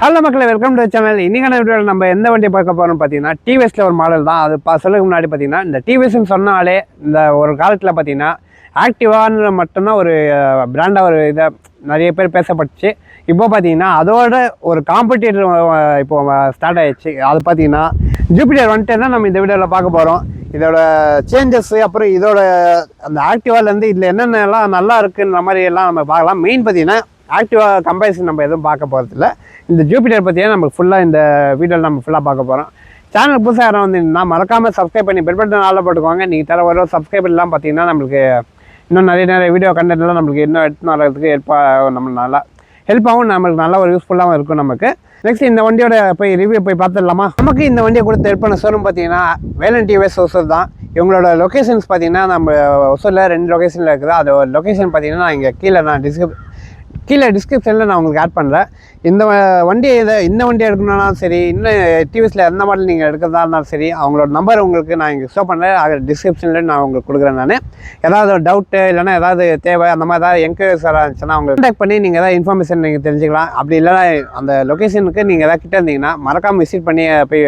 Hello மக்களே, welcome to channel. இன்னைக்கான வீடியோவில் நம்ம எந்த வண்டியை பார்க்க போகிறோம்னு பார்த்தீங்கன்னா டிவிஎஸ்ல ஒரு மாடல் தான். அது சொல்லுக்கு முன்னாடி பார்த்தீங்கன்னா இந்த டிவிஎஸ்ன்னு சொன்னாலே இந்த ஒரு காலத்தில் பார்த்தீங்கன்னா ஆக்டிவான்னு மட்டும்தான் ஒரு பிராண்டாக ஒரு இதை நிறைய பேர் பேசப்பட்டுச்சு. இப்போ பார்த்தீங்கன்னா அதோட ஒரு காம்படிட்டர் இப்போ ஸ்டார்ட் ஆயிடுச்சு. அது பார்த்தீங்கன்னா ஜூபிட்டர் வந்துட்டு தான் நம்ம இந்த வீடியோவில் பார்க்க போகிறோம். இதோட சேஞ்சஸ், அப்புறம் இதோட அந்த ஆக்டிவாலேருந்து இதில் என்னென்னலாம் நல்லா இருக்குன்ற மாதிரி எல்லாம் நம்ம பார்க்கலாம். மெயின் பார்த்தீங்கன்னா ஆக்டிவா கம்பேரிசன் நம்ம எதுவும் பார்க்க போகிறதில்ல. இந்த ஜூபிட்டர் பற்றியே நம்ம ஃபுல்லாக இந்த வீடியோவில் நம்ம ஃபுல்லாக பார்க்க போகிறோம். சேனல் புதுசாக யாரும் வந்தீங்கன்னா மறக்காமல் சப்ஸ்கிரைப் பண்ணி பெல் பட்டன் ஆல்ல போட்டுக்கோங்க. நீங்கள் தர ஒரு சப்ஸ்கிரைபர்லாம் பார்த்தீங்கன்னா நம்மளுக்கு இன்னும் நிறைய வீடியோ கண்டென்ட்லாம் நம்மளுக்கு இன்னும் எடுத்துன்னு வரதுக்கு நம்ம நல்லா ஹெல்ப்பாகவும் நம்மளுக்கு நல்லா ஒரு யூஸ்ஃபுல்லாகவும் இருக்கும் நமக்கு. நெக்ஸ்ட் இந்த வண்டியோட போய் ரிவ்யூ போய் பார்த்துடலாமா? நமக்கு இந்த வண்டியை கொடுத்து ஹெல்ப் பண்ண ஷோரூம் பார்த்தீங்கன்னா வேலன் டிவிஎஸ் ஒசூர் தான். இவங்களோட லொக்கேஷன்ஸ் பார்த்தீங்கன்னா நம்ம ஒசூரில் 2 லொக்கேஷனில் இருக்குது. அது லொக்கேஷன் பார்த்தீங்கன்னா நான் இங்கே கீழே டிஸ்கிரிப்ஷனில் நான் உங்களுக்கு ஆட் பண்ணுறேன். இந்த வண்டியை இந்த வண்டி எடுக்கணும்னாலும் சரி, இன்னும் டிவிஎஸில் எந்த மாடல் நீங்கள் எடுக்கிறதா இருந்தாலும் சரி, அவங்களோட நம்பர் உங்களுக்கு நான் இங்கே ஷோ பண்ணுறேன். அது டிஸ்கிரிப்ஷனில் நான் உங்களுக்கு கொடுக்குறேன். நான் ஏதாவது ஒரு டவுட்டு இல்லைனா ஏதாவது தேவை அந்த மாதிரி ஏதாவது என்கொயரிஸ் இருந்துச்சுன்னா அவங்க கான்டாக்ட் பண்ணி நீங்கள் ஏதாவது இன்ஃபர்மேஷன் நீங்கள் தெரிஞ்சுக்கலாம். அப்படி இல்லைனா அந்த லொக்கேஷனுக்கு நீங்கள் எதாவது கிட்டே இருந்தீங்கன்னா மறக்காமல் விசிட் பண்ணி போய்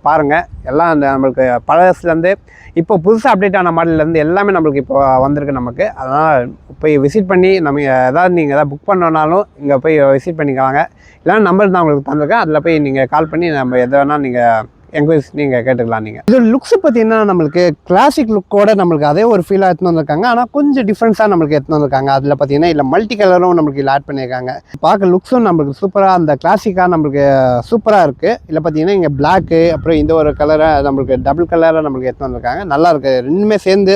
பாருங்கள். எல்லாம் அந்த நம்மளுக்கு பழசுலேருந்து இப்போ புதுசாக அப்டேட் ஆன மாடல்லேருந்து எல்லாமே நம்மளுக்கு இப்போ வந்திருக்கு நமக்கு. அதனால் போய் விசிட் பண்ணி நம்ம ஏதாவது நீங்கள் எதாவது புக் பண்ணோன்னாலும் இங்கே போய் விசிட் பண்ணிக்குவாங்க. இல்லைனா நம்பர் தான் உங்களுக்கு தந்திருக்கேன். அதில் போய் நீங்கள் கால் பண்ணி நம்ம எதை வேணால் நீங்கள் என்கொயரிஸ் நீங்கள் கேட்டுக்கலாம். நீங்கள் இது லுக்ஸ் பார்த்தீங்கன்னா நம்மளுக்கு கிளாசிக் லுக்கோட நம்மளுக்கு அதே ஒரு ஃபீலாக எடுத்துன்னு வந்திருக்காங்க. ஆனால் கொஞ்சம் டிஃப்ரென்ஸாக நம்மளுக்கு எடுத்துன்னு வந்திருக்காங்க. அதில் பார்த்தீங்கன்னா இல்லை மல்டி கலரும் நம்மளுக்கு இதில் ஆட் பண்ணியிருக்காங்க. பார்க்க லுக்ஸும் நம்மளுக்கு சூப்பராக அந்த கிளாசிக்காக நம்மளுக்கு சூப்பராக இருக்குது. இல்லை பார்த்தீங்கன்னா இங்கே பிளாக்கு, அப்புறம் இந்த ஒரு கலரை நம்மளுக்கு டபுள் கலராக நம்மளுக்கு எடுத்துன்னு வந்திருக்காங்க. நல்லா இருக்குது. ரெண்டுமே சேர்ந்து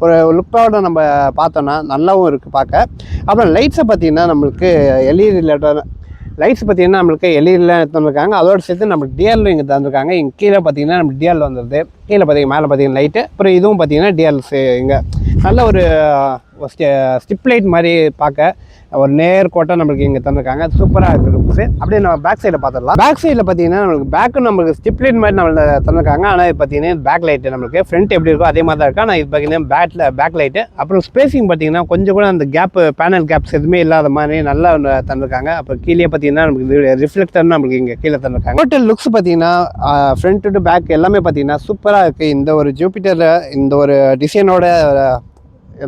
ஒரு லுக்கோட நம்ம பார்த்தோன்னா நல்லாவும் இருக்குது பார்க்க. அப்புறம் லைட்ஸை பார்த்தீங்கன்னா நம்மளுக்கு எல்இடி லைட்ஸ் பார்த்தீங்கன்னா நம்மளுக்கு எல்இடிலாம் எடுத்து வந்திருக்காங்க. அதோடு சேர்த்து நம்மளுக்கு டிஎல் இங்கே தந்துருக்காங்க. இங்கே கீழே பார்த்தீங்கன்னா நம்ம டிஎல் வந்துடுது. கீழே பார்த்தீங்கன்னா மேலே பார்த்தீங்கன்னா லைட்டு, அப்புறம் இதுவும் பார்த்தீங்கன்னா டிஎல்ஸ் இங்கே நல்ல ஒரு ஸ்டிப் லைட் மாதிரி பார்க்க ஒரு நேர்கோட்டை நம்மளுக்கு இங்கே தந்திருக்காங்க. சூப்பராக இருக்குது லுக்ஸு. அப்படியே நம்ம பேக் சைடில் பார்த்துடலாம். பேக் சைடில் பார்த்தீங்கன்னா நம்மளுக்கு பேக்கும் நம்மளுக்கு ஸ்டிப் லைட் மாதிரி நம்மளுக்கு தந்திருக்காங்க. ஆனால் இது பார்த்தீங்கன்னா பேக் லைட்டு நம்மளுக்கு ஃப்ரண்ட் எப்படி இருக்கோ அதே மாதிரி தான் இருக்குது. ஆனால் இது பார்த்தீங்கன்னா பேக் லைட்டு. அப்புறம் ஸ்பேசிங் பார்த்தீங்கன்னா கொஞ்சம் கூட அந்த பேனல் கேப்ஸ் எதுவுமே இல்லாத மாதிரி நல்லா தந்திருக்காங்க. அப்புறம் கீழே பார்த்தீங்கன்னா நம்மளுக்கு ரிஃப்ளெக்டர் நம்மளுக்கு இங்கே கீழே தந்திருக்காங்க. டோட்டல் லுக்ஸ் பார்த்தீங்கன்னா ஃப்ரண்ட் டு பேக் எல்லாமே பார்த்தீங்கன்னா சூப்பராக இருக்குது. இந்த ஒரு ஜூபிட்டரில் இந்த ஒரு டிசைனோட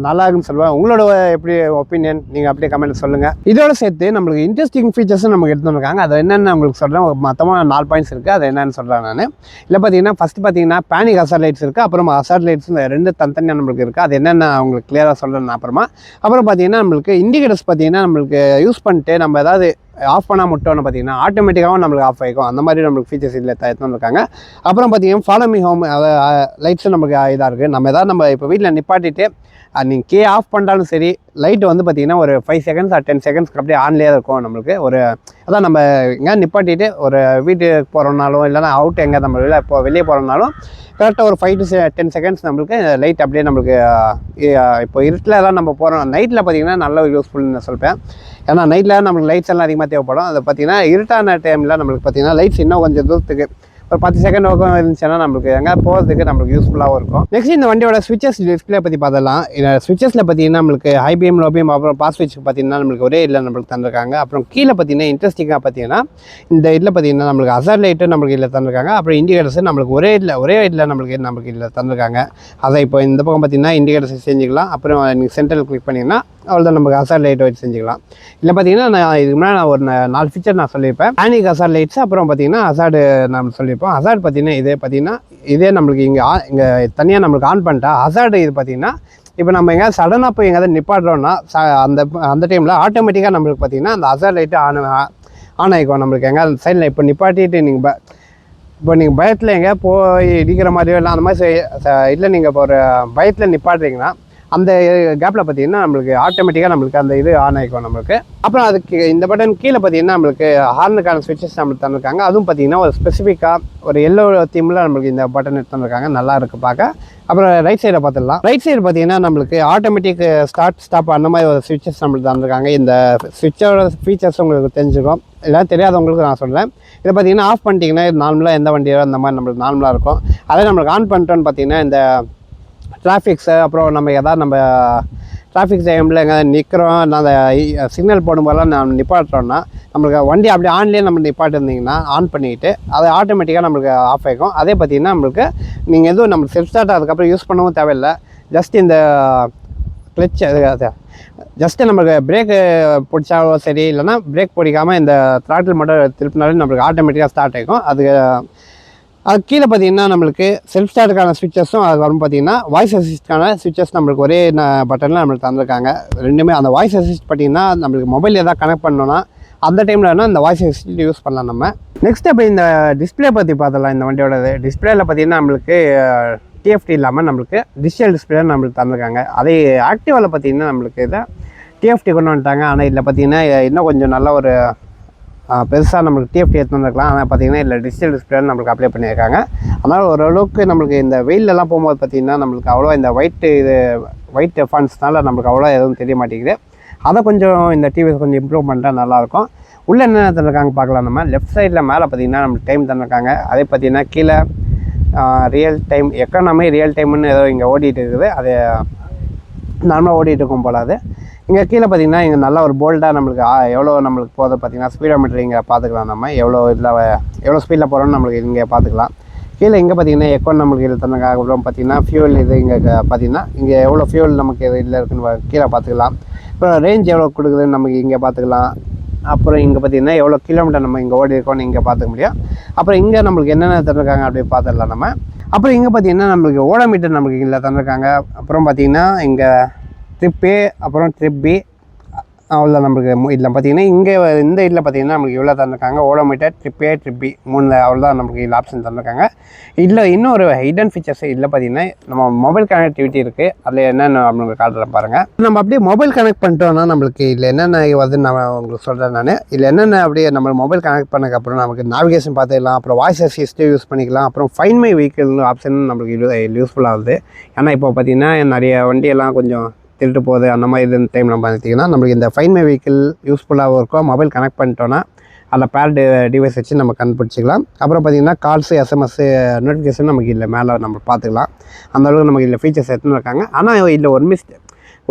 நல்லா இருக்குன்னு சொல்லுவேன். உங்களோட எப்படி ஒப்பீனியன் நீங்கள் அப்படியே கமெண்ட் சொல்லுங்கள். இதோட சேர்த்து நம்மளுக்கு இன்ட்ரெஸ்டிங் ஃபீச்சர்ஸும் நமக்கு எடுத்து வந்திருக்காங்க. அது என்னென்னு உங்களுக்கு சொல்கிறேன். மொத்தமாக 4 பாயிண்ட்ஸ் இருக்குது. அது என்னென்னு சொல்கிறேன் நான். இல்லை பார்த்தீங்கன்னா ஃபஸ்ட்டு பார்த்தீங்கன்னா பேனிக் ஹசார்ட் லைட்ஸ் இருக்குது. அப்புறம் ஹசார்ட் லைட்ஸ் இந்த 2 தனித்தனியாக நம்மளுக்கு இருக்குது. அது என்னென்ன உங்களுக்கு கிளியராக சொல்கிறேன் அப்புறமா. அப்புறம் பார்த்தீங்கன்னா நம்மளுக்கு இண்டிகேட்டர்ஸ் பார்த்தீங்கன்னா நம்மளுக்கு யூஸ் பண்ணிட்டு நம்ம ஏதாவது ஆஃப் பண்ணால் மட்டும்னு பார்த்தீங்கன்னா ஆட்டோமேட்டிக்காகவும் நம்மளுக்கு ஆஃப் ஆகிக்கும். அந்த மாதிரி நம்மளுக்கு ஃபீச்சர்ஸ் இதில் எடுத்துன்னு இருக்காங்க. அப்புறம் பார்த்தீங்கன்னா ஃபாலோ மீ ஹோம் லைட்ஸும் நமக்கு இதாக இருக்குது. நம்ம ஏதாவது நம்ம இப்போ வீட்டில் நிப்பாட்டிட்டு நீங்கள் ஆஃப் பண்ணிட்டாலும் சரி, லைட்டு வந்து பார்த்திங்கன்னா ஒரு 5 செகண்ட்ஸ் ஆர் 10 செகண்ட்ஸ்க்கு அப்படியே ஆன்லேயே இருக்கும் நம்மளுக்கு. ஒரு அதான் நம்ம எங்கே நிப்பாட்டிட்டு ஒரு வீட்டுக்கு போகிறோம்னாலும் இல்லைனா அவுட் எங்கே நம்ம வெளியே போகிறோம்னாலும் கரெக்டாக ஒரு 5 to 10 செகண்ட்ஸ் நம்மளுக்கு லைட் அப்படியே நம்மளுக்கு இப்போ இருட்டில் எல்லாம் நம்ம போகிறோம். நைட்டில் பார்த்திங்கன்னா நல்ல யூஸ்ஃபுல்னு நான் சொல்கிறேன். ஏன்னா நைட்டில் நம்மளுக்கு லைட்ஸ் எல்லாம் அதிகமாக தேவைப்படும். அதை பார்த்திங்கன்னா இருட்டான டைமில் நம்மளுக்கு பார்த்திங்கன்னா லைட்ஸ் இன்னும் கொஞ்சம் தூரத்துக்கு ஒரு 10 செகண்ட் வரைக்கும் இருந்துச்சுன்னா நம்மளுக்கு எங்கே போகிறதுக்கு நம்மளுக்கு யூஸ்ஃபுல்லாகவும் இருக்கும். நெக்ஸ்ட் இந்த வண்டியோட ஸ்விட்சஸ் டிஸ்பிளே பற்றி பார்த்தலாம். இந்த ஸ்விட்சஸில் பார்த்தீங்கன்னா நம்மளுக்கு ஹை பீம், லோ பீம், அப்புறம் பாஸ் ஸ்விட்ச் பார்த்தீங்கன்னா நம்மளுக்கு ஒரே இதில் நம்மளுக்கு தந்திருக்காங்க. அப்புறம் கீழே பார்த்தீங்கன்னா இன்ட்ரெஸ்டிங்காக பார்த்தீங்கன்னா இந்த இதில் பார்த்தீங்கன்னா நம்மளுக்கு ஹசார்ட் லைட்டு நம்மளுக்கு இதில் தந்திருக்காங்க. அப்புறம் இண்டிகேட்டர்ஸ் நம்மளுக்கு ஒரே இதில் நம்மளுக்கு இதில் தந்திருக்காங்க. அதை இப்போ இந்த பக்கம் பார்த்தீங்கன்னா இண்டிகேட்டர்ஸ் செஞ்சுக்கலாம். அப்புறம் நீங்கள் சென்ட்ரல் கிளிக் பண்ணிங்கன்னா அவ்வளோதான் நமக்கு ஹசார்ட் லைட் வச்சு செஞ்சுக்கலாம். இல்லை பார்த்தீங்கன்னா நான் இதுக்கு முன்னாடி நான் ஒரு 4 ஃபீச்சர் நான் சொல்லியிருப்பேன். பேனிக் ஹசார்ட் லைட்ஸ், அப்புறம் பார்த்தீங்கன்னா ஹசார்டு நம்ம சொல்லியிருப்போம். ஹசார்ட் பார்த்தீங்கன்னா இதே நம்மளுக்கு இங்கே தனியாக நம்மளுக்கு ஆன் பண்ணிட்டா ஹசார்டு இது பார்த்தீங்கன்னா இப்போ நம்ம எங்கேயாவது சடனாக போய் எங்கேயாவது நிப்பாடுறோன்னா அந்த டைமில் ஆட்டோமேட்டிக்காக நம்மளுக்கு பார்த்தீங்கன்னா அந்த ஹசார்ட் லைட்டு ஆன் ஆகிக்கும். நம்மளுக்கு எங்கேயாவது சைடில் இப்போ நிப்பாட்டிட்டு நீங்கள் பயத்தில் எங்கேயா போய் இடிக்கிற மாதிரியோ இல்லை அந்த மாதிரி இல்லை நீங்கள் இப்போ ஒரு பயத்தில் நிப்பாட்டுறீங்கன்னா அந்த கேப்பில் பார்த்தீங்கன்னா நம்மளுக்கு ஆட்டோமேட்டிக்காக நம்மளுக்கு அந்த இது ஆன் ஆகிக்கும் நம்மளுக்கு. அப்புறம் அதுக்கு இந்த பட்டன் கீழே பார்த்தீங்கன்னா நம்மளுக்கு ஹார்னுக்கான ஸ்விட்சஸ் நம்மளுக்கு தந்திருக்காங்க. அதுவும் பார்த்தீங்கன்னா ஒரு ஸ்பெசிஃபிக்காக ஒரு எல்லோ தீமில் நம்மளுக்கு இந்த பட்டன் எடுத்து தந்திருக்காங்க. நல்லா இருக்குது பார்க்க. அப்புறம் ரைட் சைடில் பார்த்துடலாம். ரைட் சைடு பார்த்தீங்கன்னா நம்மளுக்கு ஆட்டோமேட்டிக் ஸ்டாப் அந்த மாதிரி ஒரு ஸ்விட்சஸ் நம்மளுக்கு தந்திருக்காங்க. இந்த ஸ்விட்சோட ஃபீச்சர்ஸ் உங்களுக்கு தெரிஞ்சுக்கும். எல்லாம் தெரியாதவங்களுக்கு நான் சொல்கிறேன். இதை பார்த்தீங்கன்னா ஆஃப் பண்ணிட்டீங்கன்னா நார்மலாக எந்த வண்டியோ அந்த மாதிரி நம்மளுக்கு நார்மலாக இருக்கும். அதே நம்மளுக்கு ஆன் பண்ணிட்டோன்னு பார்த்தீங்கன்னா இந்த டிராஃபிக்ஸு, அப்புறம் நம்ம எதாவது நம்ம டிராஃபிக் டைமில் எங்கே நிற்கிறோம், அந்த சிக்னல் போடும்போதெல்லாம் நம்ம நிப்பாட்டுறோன்னா நம்மளுக்கு வண்டி அப்படியே ஆன்லேயே நம்ம நிப்பாட்டிருந்தீங்கன்னா ஆன் பண்ணிக்கிட்டு அது ஆட்டோமேட்டிக்காக நம்மளுக்கு ஆஃப் ஆகிக்கும். அதே பார்த்திங்கன்னா நம்மளுக்கு நீங்கள் எதுவும் நம்ம செல்ஃப் ஸ்டார்ட் அதுக்கப்புறம் யூஸ் பண்ணவும் தேவையில்லை. ஜஸ்ட் இந்த கிளச் அது ஜஸ்ட்டு நம்மளுக்கு பிரேக்கு பிடிச்சாலும் சரி, இல்லைனா பிரேக் பிடிக்காமல் இந்த த்ராட்டில் மட்டும் திருப்பினாலும் நம்மளுக்கு ஆட்டோமேட்டிக்காக ஸ்டார்ட் ஆகிக்கும். அது கீழே பார்த்திங்கன்னா நம்மளுக்கு செல்ஃப் ஸ்டார்ட்டுக்கான ஸ்விட்சஸும் அது வரும். பார்த்திங்கன்னா வாய்ஸ் அசிஸ்ட்கான ஸ்விட்சஸ் நம்மளுக்கு ஒரே பட்டனில் நம்மளுக்கு தந்திருக்காங்க ரெண்டுமே. அந்த வாய்ஸ் அசிஸ்ட் பார்த்திங்கன்னா நம்மளுக்கு மொபைல் எதாவது கனெக்ட் பண்ணோன்னா அந்த டைமில் வேணால் இந்த வாய்ஸ் அசிஸ்ட் யூஸ் பண்ணலாம் நம்ம. நெக்ஸ்ட் அப்போ இந்த டிஸ்பிளே பற்றி பார்த்தலாம். இந்த வண்டியோட டிஸ்பிளேயில் பார்த்திங்கன்னா நம்மளுக்கு டிஎஃப்டி இல்லாமல் நம்மளுக்கு டிஜிட்டல் டிஸ்பிளே நம்மளுக்கு தந்திருக்காங்க. அதே ஆக்டிவாவில் பார்த்திங்கன்னா நம்மளுக்கு இதை டிஎஃப்டி கொண்டு வந்துட்டாங்க. ஆனால் இதில் பார்த்திங்கன்னா இன்னும் கொஞ்சம் நல்ல ஒரு பெருசாக நம்மளுக்கு டிஎஃப்டி எடுத்து வந்துருக்கலாம். ஆனால் பார்த்திங்கன்னா இல்லை டிஜிட்டல் டிஸ்பிளே நம்மளுக்கு அப்ளை பண்ணியிருக்காங்க. அதனால் ஓரளவுக்கு நம்மளுக்கு இந்த வெயிலெல்லாம் போகும்போது பார்த்திங்கன்னா நம்மளுக்கு அவ்வளோ இந்த ஒயிட் ஃபண்ட்ஸ்னால நம்மளுக்கு அவ்வளோ எதுவும் தெரிய மாட்டேங்குது. அதை கொஞ்சம் இந்த டிவிஎஸ் கொஞ்சம் இம்ப்ரூவ் பண்ணிட்டால் நல்லாயிருக்கும். உள்ளே என்னென்ன தந்திருக்காங்க பார்க்கலாம். நம்ம லெஃப்ட் சைடில் மேலே பார்த்திங்கன்னா நம்மளுக்கு டைம் தந்திருக்காங்க. அதே பார்த்திங்கன்னா கீழே ரியல் டைம் எக்கானமி ரியல் டைம்னு ஏதோ இங்கே ஓடிட்டு இருக்குது. அது நார்மலாக ஓடிட்டு இருக்கும் போல். அது இங்கே கீழே பார்த்திங்கன்னா இங்கே நல்லா ஒரு போல்டாக நம்மளுக்கு எவ்வளோ நம்மளுக்கு போகுது பார்த்திங்கன்னா ஸ்பீடோமீட்டர் இங்கே பார்த்துக்கலாம். நம்ம எவ்வளோ ஸ்பீடில் போகிறோன்னு நம்மளுக்கு இங்கே பார்த்துக்கலாம். கீழே இங்கே பார்த்திங்கன்னா எக்கோன் நம்மளுக்கு இதில் தந்தாங்க. அப்புறம் பார்த்திங்கன்னா ஃபியூல் இது இங்கே பார்த்திங்கன்னா இங்கே எவ்வளோ ஃபியூல் நமக்கு இதில் இருக்குன்னு கீழே பார்த்துக்கலாம். அப்புறம் ரேஞ்ச் எவ்வளோ கொடுக்குதுன்னு நமக்கு இங்கே பார்த்துக்கலாம். அப்புறம் இங்கே பார்த்திங்கன்னா எவ்வளோ கிலோமீட்டர் நம்ம இங்கே ஓடி இருக்கோன்னு இங்கே பார்த்துக்க முடியும். அப்புறம் இங்கே நம்மளுக்கு என்னென்ன தந்திருக்காங்க அப்படி பார்த்துடலாம் நம்ம. அப்புறம் இங்கே பார்த்திங்கன்னா நம்மளுக்கு ஓடோமீட்டர் நம்மளுக்கு இங்கே தந்திருக்காங்க. அப்புறம் பார்த்திங்கன்னா இங்கே ட்ரிப் ஏ அப்புறம் ட்ரிப் பி அவ்வளோ நம்மளுக்கு இதில் பார்த்திங்கன்னா இங்கே இந்த இதில் பார்த்திங்கன்னா நம்மளுக்கு இவ்வளோ தந்திருக்காங்க. Odometer trip A trip B 3 அவ்வளோதான் நமக்கு இதில் ஆப்ஷன் தந்திருக்காங்க. இதில் இன்னொரு ஹிடன் ஃபீச்சர்ஸ் இதில் பார்த்திங்கன்னா நம்ம மொபைல் கனெக்டிவிட்டி இருக்குது. அதில் என்னென்ன நம்மளுக்கு காட்டுறேன் பாருங்கள். நம்ம அப்படியே மொபைல் கனெக்ட் பண்ணிட்டோம்னா நம்மளுக்கு இதில் என்னென்ன வருதுன்னு நான் உங்களுக்கு சொல்கிறேன். நான் இதில் என்னென்ன அப்படியே நம்ம மொபைல் கனெக்ட் பண்ணதுக்கப்புறம் நமக்கு நேவிகேஷன் பார்த்துக்கலாம். அப்புறம் வாய்ஸ் அசிஸ்ட்டு யூஸ் பண்ணிக்கலாம். அப்புறம் ஃபைண்ட் மை வெஹிக்கிள் ஆப்ஷன் நம்மளுக்கு யூஸ்ஃபுல்லாக ஆகுது. ஏன்னா இப்போ பார்த்திங்கன்னா நிறைய வண்டியெல்லாம் கொஞ்சம் திருட்டு போகுது. அந்த மாதிரி டைம் நம்ம பார்த்திங்கன்னா நம்மளுக்கு இந்த ஃபைண்ட் மை வெஹிக்கிள் யூஸ்ஃபுல்லாகவும் இருக்கும். மொபைல் கனெக்ட் பண்ணிட்டோன்னா அதில் பேர் டிவைஸ் வச்சு நம்ம கண்டுபிடிச்சிக்கலாம். அப்புறம் பார்த்திங்கன்னா கால்ஸு எஸ்எம்எஸ்ஸு நோட்டிஃபிகேஷன் நமக்கு இல்லை மேலே நம்ம பார்த்துக்கலாம். அந்தளவுக்கு நமக்கு இதில் ஃபீச்சர்ஸ் எடுத்துன்னு இருக்காங்க. ஆனால் இதில்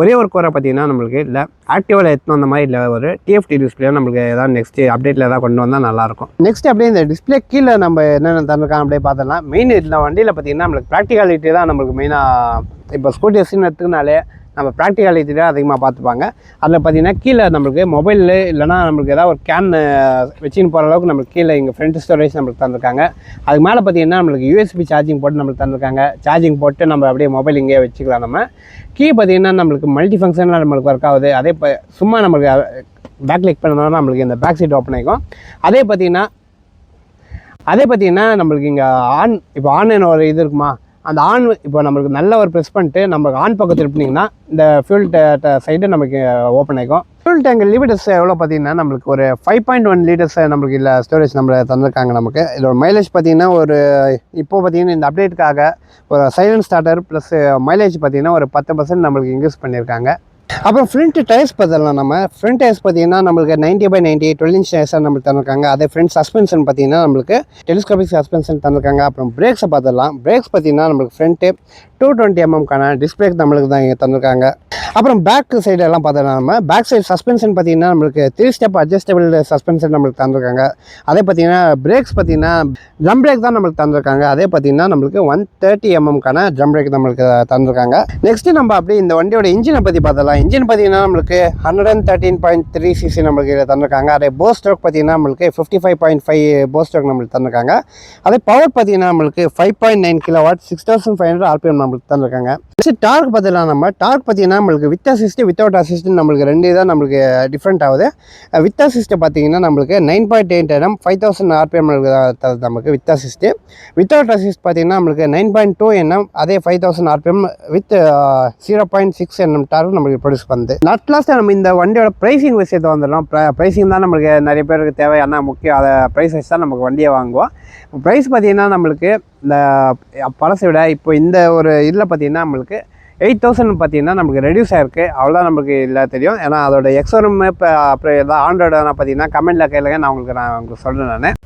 ஒரே ஒரு குறை பார்த்திங்கன்னா நம்மளுக்கு இல்லை ஆக்டிவாவில் எடுத்துன்னு வந்த மாதிரி இல்லை ஒரு டிஎஃப்டி டிஸ்பிளே நம்மளுக்கு ஏதாவது நெக்ஸ்ட்டு அப்டேட்டில் ஏதாவது கொண்டு வந்தால் நல்லாயிருக்கும். நெக்ஸ்ட் அப்படியே இந்த டிஸ்பிளே கீழே நம்ம என்னென்ன தந்திருக்காங்க அப்படியே பார்த்தோம்னா மெயின் இதில் வண்டியில் பார்த்திங்கன்னா நம்மளுக்கு ப்ராக்டிகாலிட்டி தான் நம்மளுக்கு மெயினாக. இப்போ ஸ்கூட்டி எஸ்ன்னு எடுத்துக்கினாலே நம்ம ப்ராக்டிகாலிட்டி தான் அதிகமாக பார்த்துப்பாங்க. அதில் பார்த்திங்கன்னா கீழே நம்மளுக்கு மொபைலு இல்லைனா நம்மளுக்கு ஏதாவது ஒரு கேன் வச்சுன்னு போகிற அளவுக்கு நம்மளுக்கு கீழே இங்கே ஃப்ரண்ட் ஸ்டோரேஜ் நம்மளுக்கு தந்திருக்காங்க. அதுக்கு மேலே பார்த்திங்கன்னா நம்மளுக்கு யூஎஸ்பி சார்ஜிங் போட்டு நம்மளுக்கு தந்திருக்காங்க. சார்ஜிங் போட்டு நம்ம அப்படியே மொபைல் இங்கேயே வச்சுக்கலாம். நம்ம கீ பார்த்திங்கன்னா நம்மளுக்கு மல்டி ஃபங்க்ஷனில் நம்மளுக்கு ஒர்க் ஆகுது. அதே சும்மா நம்மளுக்கு பேக் கிளிக் பண்ணோம்னா நம்மளுக்கு இந்த பேக் சீட் ஓப்பன் ஆகிக்கும். அதே பார்த்திங்கன்னா நம்மளுக்கு இங்கே இப்போ ஆன் ஒரு இது இருக்குமா, அந்த ஆன் இப்போ நம்மளுக்கு நல்ல ஒரு ப்ரெஸ் பண்ணிட்டு நம்மளுக்கு ஆன் பக்கம் திருப்பினீங்கன்னா இந்த ஃபியூல் சைடு நமக்கு ஓப்பன் ஆகிக்கும். ஃபியூல் டேங்க் லிமிட்டஸ் எவ்வளோ பார்த்திங்கன்னா நம்மளுக்கு ஒரு 5.1 லிட்டர்ஸ் நம்மளுக்கு இல்லை ஸ்டோரேஜ் நம்மளை தந்திருக்காங்க. நமக்கு இதோட மைலேஜ் பார்த்திங்கன்னா ஒரு இப்போது பார்த்திங்கன்னா இந்த அப்டேட்டுக்காக ஒரு சைலண்ட் ஸ்டார்டர் ப்ளஸ் மைலேஜ் பார்த்திங்கன்னா ஒரு 10% நம்மளுக்கு இன்க்ரீஸ் பண்ணியிருக்காங்க. அப்புறம் ஃப்ரண்ட் டயர்ஸ் பார்த்தலாம். நம்ம ஃப்ரண்ட் டயர்ஸ் பார்த்திங்கன்னா நம்மளுக்கு 90/90 12 இன்ச் டயர்ஸாக நம்மளுக்கு தந்திருக்காங்க. அதே ஃப்ரண்ட் சஸ்பென்ஷன் பார்த்திங்கன்னா நம்மளுக்கு டெலிஸ்கோபிக் சஸ்பென்ஷன் தந்திருக்காங்க. அப்புறம் பிரேக்ஸை பார்த்துடலாம். பிரேக்ஸ் பார்த்திங்கன்னா நம்மளுக்கு ஃப்ரண்ட்டு 220 mm டிஸ்க் பிரேக் நம்மளுக்கு தான் இங்கே தந்திருக்காங்க. அப்புறம் பேக் சைடு எல்லாம் பார்த்தோம்னா நம்ம பேக் சைடு சஸ்பென்ஷன் பார்த்திங்கன்னா நம்மளுக்கு 3 ஸ்டெப் அட்ஜஸ்டபிள் சஸ்பென்ஷன் நம்மளுக்கு தந்திருக்காங்க. அதே பார்த்திங்கன்னா பிரேக்ஸ் பார்த்திங்கன்னா ட்ரம் பிரேக் தான் நம்மளுக்கு தந்திருக்காங்க. அதே பார்த்திங்கன்னா நம்மளுக்கு 130 mm ட்ரம் பிரேக் நம்மளுக்கு தந்திருக்காங்க. நெக்ஸ்ட்டு நம்ம அப்படியே இந்த வண்டியோட இன்ஜினை பற்றி பார்த்தலாம். இன்ஜின் பார்த்திங்கன்னா நம்மளுக்கு 113.3 cc நம்மளுக்கு இதில் தந்திருக்காங்க. அதே போர் ஸ்ட்ரோக் பார்த்திங்கன்னா நம்மளுக்கு 55.5 போர் ஸ்ட்ரோக் நம்மளுக்கு தந்திருக்காங்க. அதே பவர் பார்த்திங்கன்னா நம்மளுக்கு 5.9 kW 6500 RPM நம்மளுக்கு தந்திருக்காங்க. நெக்ஸ்ட் டார்க் பார்த்துலாம். நம்ம டார்க் பார்த்திங்கன்னா நம்மளுக்கு வித் அசிஸ்ட் வித்தவுட் அசிஸ்ட் நம்மளுக்கு 2 தான் நம்மளுக்கு டிஃப்ரெண்ட் ஆகுது. வித் அசிஸ்ட்டை பார்த்திங்கன்னா நம்மளுக்கு 9.8 Nm 5000 RPM நமக்கு வித் அசிஸ்ட்டு. வித்தவுட் அசிஸ்ட் பார்த்திங்கன்னா நம்மளுக்கு 9.2 Nm அதே 5000 RPM வித் 0.6 Nm டார்க் நம்மளுக்கு ப்ரொடியூஸ் பண்ணுது. லாஸ்ட்டாக நம்ம இந்த வண்டியோட ப்ரைஸிங் விஷயத்தை வந்துடலாம். ப்ரைஸிங் தான் நம்மளுக்கு நிறைய பேருக்கு தேவை. ஏன்னா முக்கியம் அதை ப்ரைஸ் வச்சு தான் நமக்கு வண்டியை வாங்குவோம். ப்ரைஸ் பார்த்திங்கன்னா நம்மளுக்கு இந்த பழசை விட இப்போ இந்த ஒரு இதில் பார்த்திங்கன்னா நம்மளுக்கு 8000 பார்த்திங்கன்னா நமக்கு ரெடியூஸ் ஆகிருக்கு. அவ்வளோதான் நமக்கு இல்லை தெரியும். ஏன்னா அதோட எக்ஸோரூம் இப்போ அப்புறம் எதாவது ஆண்ட்ராய்டு பார்த்திங்கன்னா கமெண்ட்டில் கேளுங்க, நான் உங்களுக்கு சொல்கிறேன். நான்